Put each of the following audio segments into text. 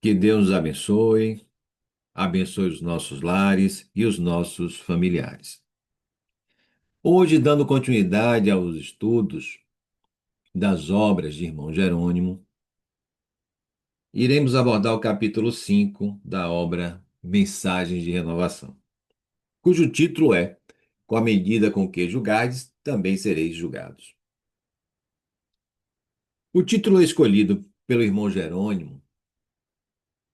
Que Deus nos abençoe, abençoe os nossos lares e os nossos familiares. Hoje, dando continuidade aos estudos das obras de Irmão Jerônimo, iremos abordar o capítulo 5 da obra Mensagens de Renovação, cujo título é Com a medida com que julgardes, também sereis julgados. O título escolhido pelo irmão Jerônimo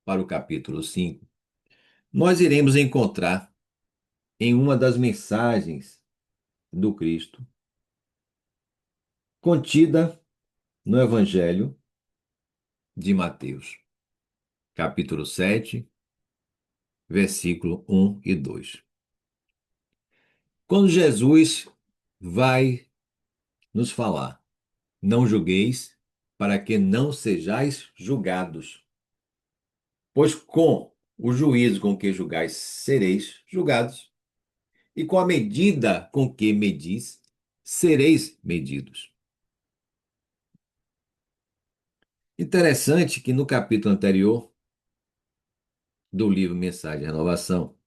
para o capítulo 5, nós iremos encontrar em uma das mensagens do Cristo contida no Evangelho de Mateus, capítulo 7, versículo 1 e 2. Quando Jesus vai nos falar, não julgueis, para que não sejais julgados, pois com o juízo com que julgais sereis julgados, e com a medida com que medis, sereis medidos. Interessante que no capítulo anterior do livro Mensagem de Renovação,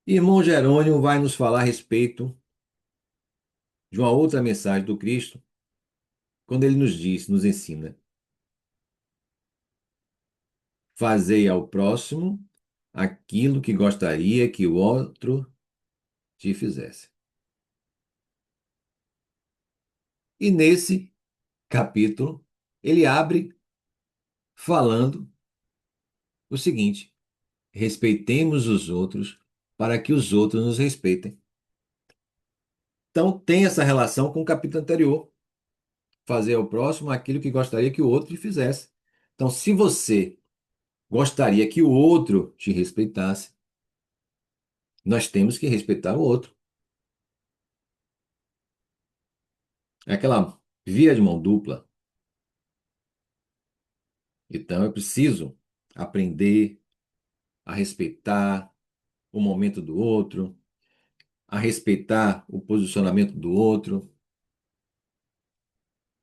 irmão Jerônimo vai nos falar a respeito de uma outra mensagem do Cristo, quando ele nos diz, nos ensina: fazei ao próximo aquilo que gostaria que o outro te fizesse. E nesse capítulo, ele abre falando o seguinte: respeitemos os outros para que os outros nos respeitem. Então, tem essa relação com o capítulo anterior. Fazer ao próximo aquilo que gostaria que o outro te fizesse. Então, se você gostaria que o outro te respeitasse, nós temos que respeitar o outro. É aquela via de mão dupla. Então, eu preciso aprender a respeitar o momento do outro, a respeitar o posicionamento do outro,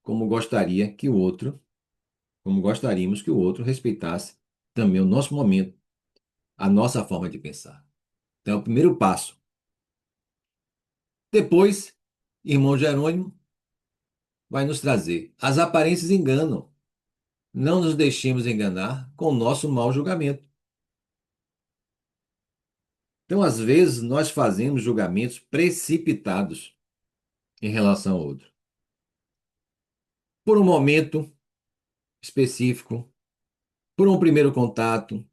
como gostaria que o outro, como gostaríamos que o outro respeitasse também o nosso momento, a nossa forma de pensar. Então, é o primeiro passo. Depois, irmão Jerônimo vai nos trazer: as aparências enganam. Não nos deixemos enganar com o nosso mau julgamento. Então, às vezes, nós fazemos julgamentos precipitados em relação ao outro. Por um momento específico, por um primeiro contato,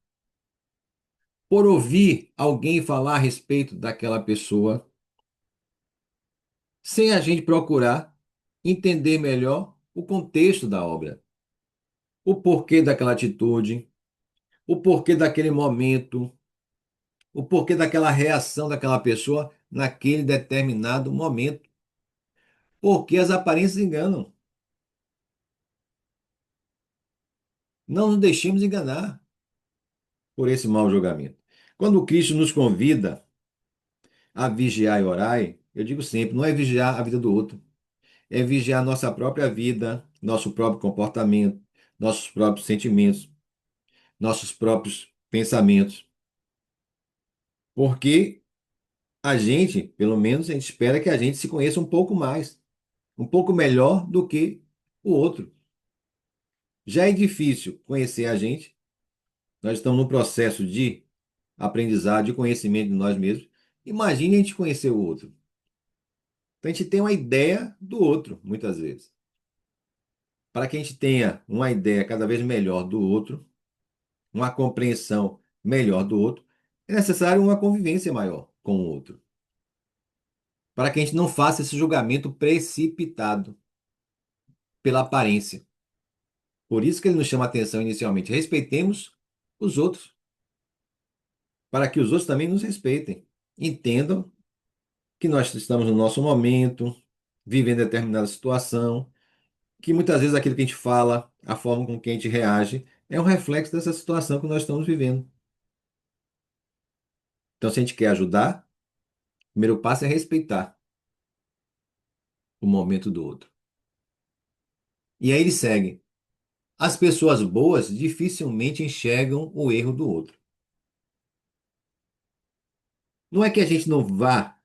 por ouvir alguém falar a respeito daquela pessoa, sem a gente procurar entender melhor o contexto da obra, o porquê daquela atitude, o porquê daquele momento, o porquê daquela reação daquela pessoa naquele determinado momento. Porque as aparências enganam. Não nos deixemos enganar por esse mau julgamento. Quando Cristo nos convida a vigiar e orar, eu digo sempre, não é vigiar a vida do outro, é vigiar nossa própria vida, nosso próprio comportamento, nossos próprios sentimentos, nossos próprios pensamentos. Porque a gente, pelo menos, a gente espera que a gente se conheça um pouco mais, um pouco melhor do que o outro. Já é difícil conhecer a gente, nós estamos no processo de aprendizado, de conhecimento de nós mesmos. Imagine a gente conhecer o outro. Então a gente tem uma ideia do outro, muitas vezes. Para que a gente tenha uma ideia cada vez melhor do outro, uma compreensão melhor do outro, é necessário uma convivência maior com o outro. Para que a gente não faça esse julgamento precipitado pela aparência. Por isso que ele nos chama a atenção inicialmente. Respeitemos os outros, para que os outros também nos respeitem. Entendam que nós estamos no nosso momento, vivendo determinada situação, que muitas vezes aquilo que a gente fala, a forma com que a gente reage, é um reflexo dessa situação que nós estamos vivendo. Então, se a gente quer ajudar, o primeiro passo é respeitar o momento do outro. E aí ele segue. As pessoas boas dificilmente enxergam o erro do outro. Não é que a gente não vá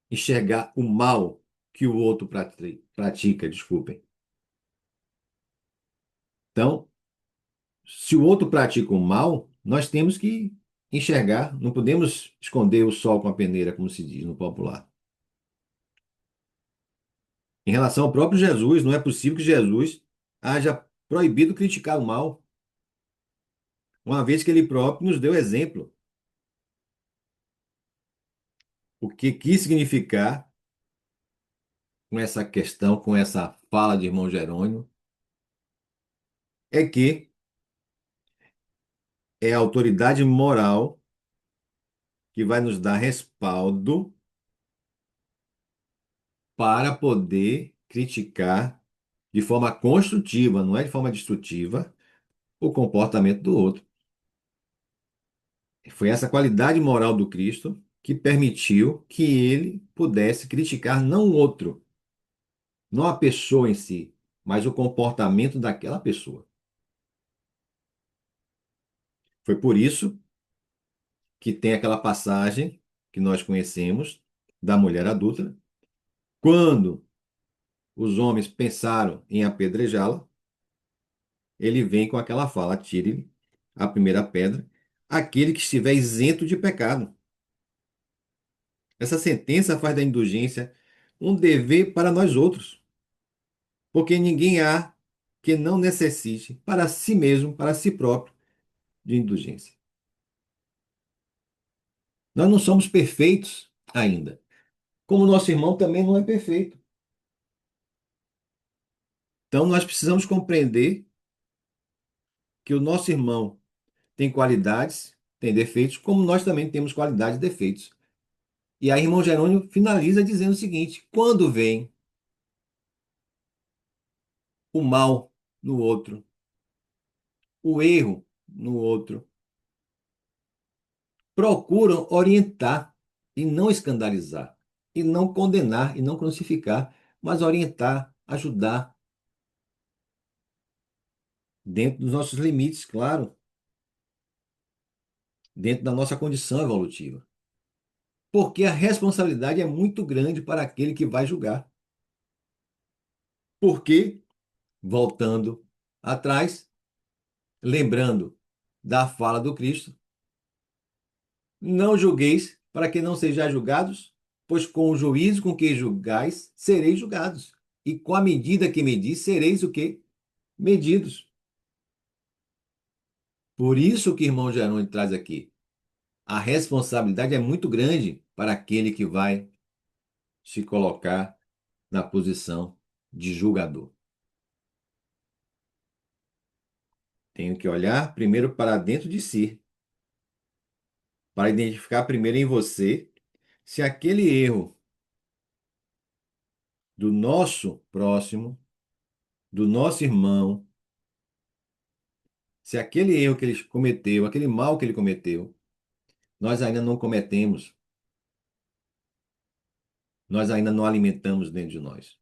enxergar o mal que o outro pratica, desculpem. Então, se o outro pratica o mal, nós temos que enxergar, não podemos esconder o sol com a peneira, como se diz no popular. Em relação ao próprio Jesus, não é possível que Jesus haja proibido criticar o mal, uma vez que ele próprio nos deu exemplo. O que quis significar com essa questão, com essa fala de irmão Jerônimo, é que é a autoridade moral que vai nos dar respaldo para poder criticar de forma construtiva, não é de forma destrutiva, o comportamento do outro. Foi essa qualidade moral do Cristo que permitiu que ele pudesse criticar não o outro, não a pessoa em si, mas o comportamento daquela pessoa. Foi por isso que tem aquela passagem que nós conhecemos da mulher adúltera, quando os homens pensaram em apedrejá-la, ele vem com aquela fala: atire-lhe a primeira pedra, aquele que estiver isento de pecado. Essa sentença faz da indulgência um dever para nós outros, porque ninguém há que não necessite para si mesmo, para si próprio, de indulgência. Nós não somos perfeitos ainda, como nosso irmão também não é perfeito. Então nós precisamos compreender que o nosso irmão tem qualidades, tem defeitos, como nós também temos qualidades e defeitos. E aí, irmão Jerônimo finaliza dizendo o seguinte: quando vem o mal no outro, o erro no outro, procuram orientar e não escandalizar, e não condenar e não crucificar, mas orientar, ajudar, dentro dos nossos limites, claro, dentro da nossa condição evolutiva. Porque a responsabilidade é muito grande para aquele que vai julgar. Porque, voltando atrás, lembrando da fala do Cristo, não julgueis para que não sejais julgados, pois com o juízo com que julgais, sereis julgados. E com a medida que medis, sereis o quê? Medidos. Por isso que o irmão Jerônimo traz aqui. A responsabilidade é muito grande para aquele que vai se colocar na posição de julgador. Tenho que olhar primeiro para dentro de si, para identificar primeiro em você se aquele erro do nosso próximo, do nosso irmão, se aquele erro que ele cometeu, aquele mal que ele cometeu, nós ainda não cometemos, nós ainda não alimentamos dentro de nós.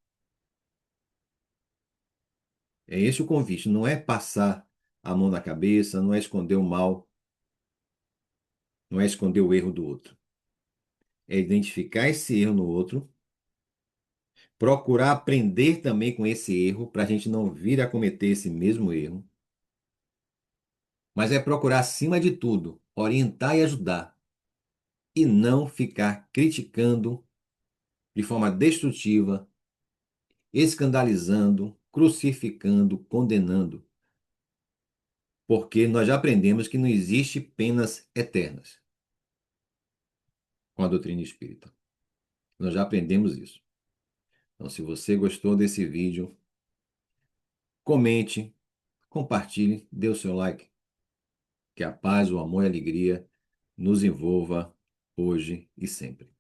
É esse o convite, não é passar a mão na cabeça, não é esconder o mal, não é esconder o erro do outro. É identificar esse erro no outro, procurar aprender também com esse erro, para a gente não vir a cometer esse mesmo erro. Mas é procurar, acima de tudo, orientar e ajudar, e não ficar criticando de forma destrutiva, escandalizando, crucificando, condenando. Porque nós já aprendemos que não existe penas eternas com a doutrina espírita. Nós já aprendemos isso. Então, se você gostou desse vídeo, comente, compartilhe, dê o seu like. Que a paz, o amor e a alegria nos envolva hoje e sempre.